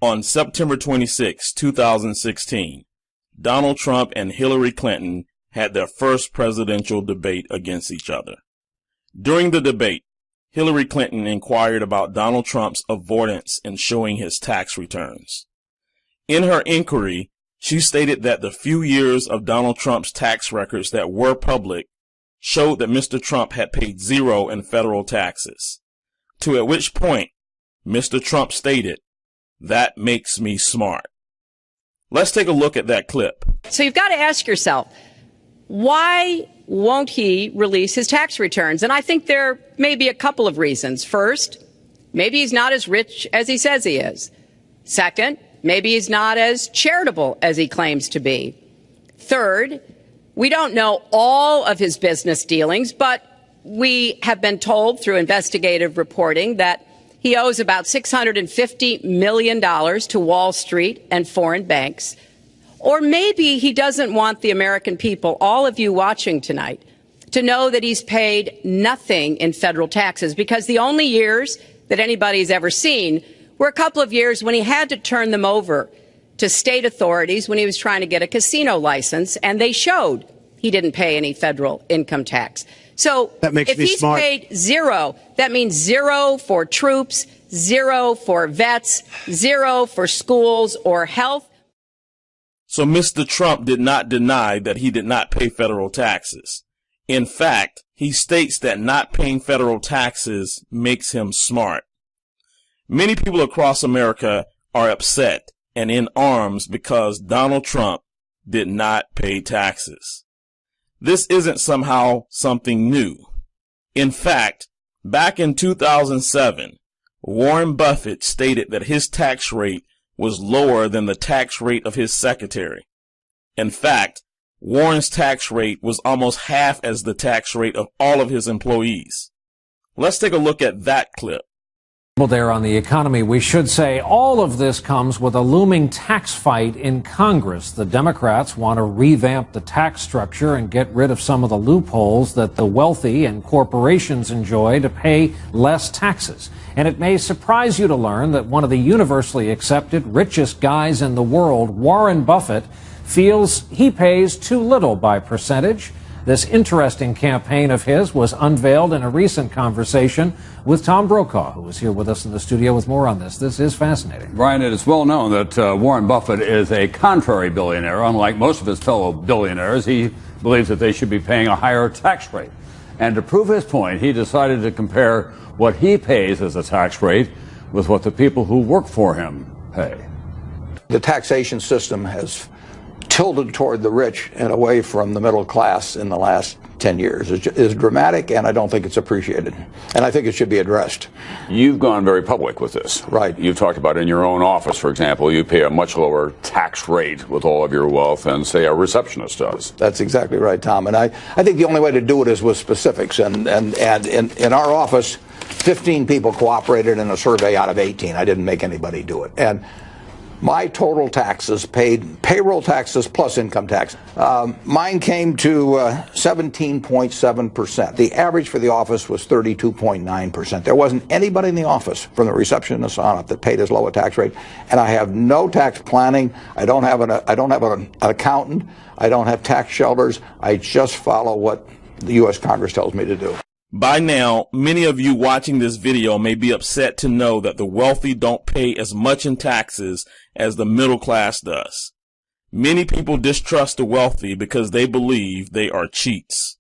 On September 26, 2016, Donald Trump and Hillary Clinton had their first presidential debate against each other. During the debate, Hillary Clinton inquired about Donald Trump's avoidance in showing his tax returns. In her inquiry, she stated that the few years of Donald Trump's tax records that were public showed that Mr. Trump had paid zero in federal taxes. At which point, Mr. Trump stated, "That makes me smart." Let's take a look at that clip. So you've got to ask yourself, why won't he release his tax returns? And I think there may be a couple of reasons. First, maybe he's not as rich as he says he is. Second, maybe he's not as charitable as he claims to be. Third, we don't know all of his business dealings, but we have been told through investigative reporting that he owes about $650 million to Wall Street and foreign banks. Or maybe he doesn't want the American people, all of you watching tonight, to know that he's paid nothing in federal taxes, because the only years that anybody's ever seen were a couple of years when he had to turn them over to state authorities when he was trying to get a casino license, and they showed he didn't pay any federal income tax. So if he's paid zero, that means zero for troops, zero for vets, zero for schools or health. So Mr. Trump did not deny that he did not pay federal taxes. In fact, he states that not paying federal taxes makes him smart. Many people across America are upset and in arms because Donald Trump did not pay taxes. This isn't somehow something new. In fact, back in 2007, Warren Buffett stated that his tax rate was lower than the tax rate of his secretary. In fact, Warren's tax rate was almost half as the tax rate of all of his employees. Let's take a look at that clip. There on the economy, we should say all of this comes with a looming tax fight in Congress. The Democrats want to revamp the tax structure and get rid of some of the loopholes that the wealthy and corporations enjoy to pay less taxes. And it may surprise you to learn that one of the universally accepted richest guys in the world, Warren Buffett, feels he pays too little by percentage. This interesting campaign of his was unveiled in a recent conversation with Tom Brokaw, who is here with us in the studio with more on this. This is fascinating. Brian, it is well known that Warren Buffett is a contrary billionaire. Unlike most of his fellow billionaires, he believes that they should be paying a higher tax rate. And to prove his point, he decided to compare what he pays as a tax rate with what the people who work for him pay. The taxation system has tilted toward the rich and away from the middle class in the last 10 years. It's dramatic, and I don't think it's appreciated. And I think it should be addressed. You've gone very public with this. Right. You've talked about in your own office, for example, you pay a much lower tax rate with all of your wealth than, say, a receptionist does. That's exactly right, Tom. And I think the only way to do it is with specifics. And in our office, 15 people cooperated in a survey out of 18. I didn't make anybody do it. And my total taxes, paid payroll taxes plus income tax, mine came to 17.7%. The average for the office was 32.9%. There wasn't anybody in the office, from the receptionist on up, that paid as low a tax rate. And I have no tax planning. I don't have an accountant. I don't have tax shelters. I just follow what the U.S. Congress tells me to do. By now, many of you watching this video may be upset to know that the wealthy don't pay as much in taxes as the middle class does. Many people distrust the wealthy because they believe they are cheats.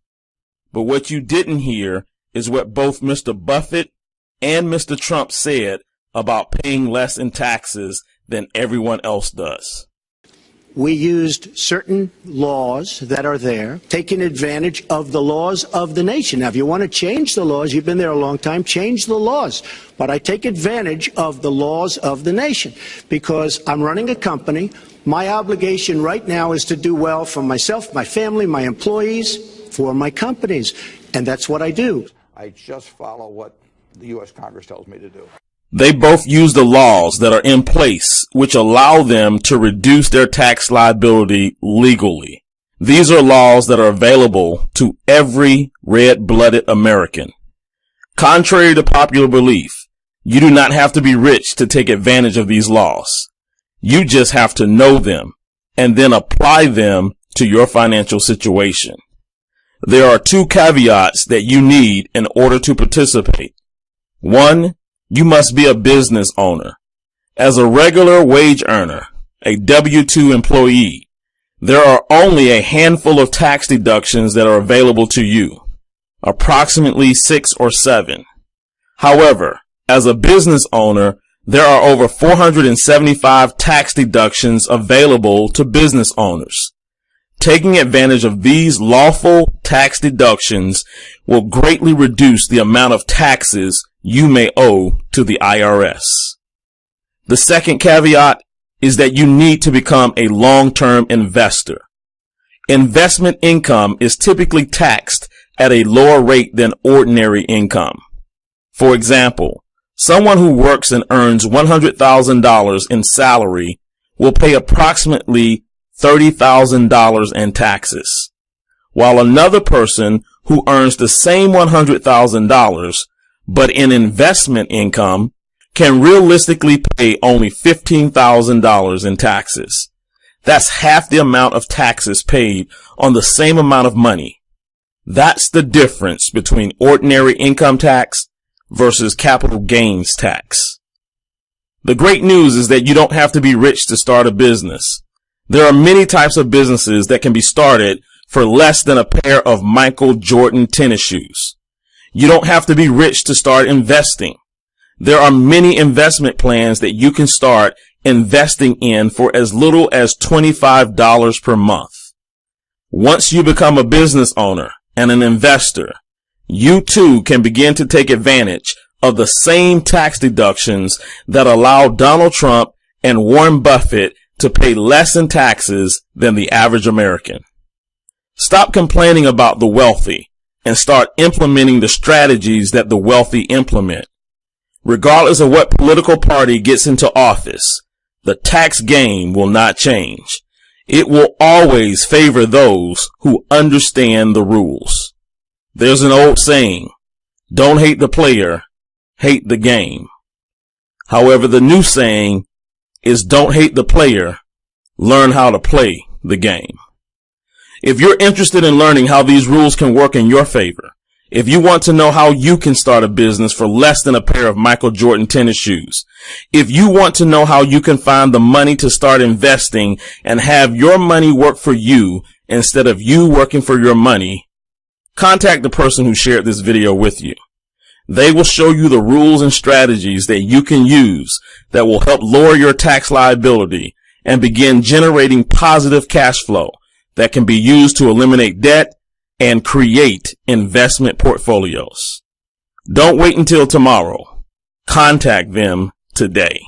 But what you didn't hear is what both Mr. Buffett and Mr. Trump said about paying less in taxes than everyone else does. We used certain laws that are there, taking advantage of the laws of the nation. Now, if you want to change the laws, you've been there a long time, change the laws. But I take advantage of the laws of the nation because I'm running a company. My obligation right now is to do well for myself, my family, my employees, for my companies. And that's what I do. I just follow what the U.S. Congress tells me to do. They both use the laws that are in place, which allow them to reduce their tax liability legally. These are laws that are available to every red-blooded American. Contrary to popular belief, You do not have to be rich to take advantage of these laws. You just have to know them and then apply them to your financial situation. There are 2 caveats that you need in order to participate. 1, you must be a business owner. As a regular wage earner, a W-2 employee, there are only a handful of tax deductions that are available to you, approximately 6 or 7. However, as a business owner, there are over 475 tax deductions available to business owners. Taking advantage of these lawful tax deductions will greatly reduce the amount of taxes you may owe to the IRS. The second caveat is that you need to become a long-term investor. Investment income is typically taxed at a lower rate than ordinary income. For example, someone who works and earns $100,000 in salary will pay approximately $30,000 in taxes, while another person who earns the same $100,000 but in investment income can realistically pay only $15,000 in taxes. That's half the amount of taxes paid on the same amount of money. That's the difference between ordinary income tax versus capital gains tax. The great news is that you don't have to be rich to start a business. There are many types of businesses that can be started for less than a pair of Michael Jordan tennis shoes. You don't have to be rich to start investing. There are many investment plans that you can start investing in for as little as $25 per month. Once you become a business owner and an investor, you too can begin to take advantage of the same tax deductions that allow Donald Trump and Warren Buffett to pay less in taxes than the average American. Stop complaining about the wealthy and start implementing the strategies that the wealthy implement. Regardless of what political party gets into office, the tax game will not change. It will always favor those who understand the rules. There's an old saying, don't hate the player, hate the game. However, the new saying is don't hate the player, learn how to play the game. If you're interested in learning how these rules can work in your favor, if you want to know how you can start a business for less than a pair of Michael Jordan tennis shoes, if you want to know how you can find the money to start investing and have your money work for you instead of you working for your money, contact the person who shared this video with you. They will show you the rules and strategies that you can use that will help lower your tax liability and begin generating positive cash flow that can be used to eliminate debt and create investment portfolios. Don't wait until tomorrow. Contact them today.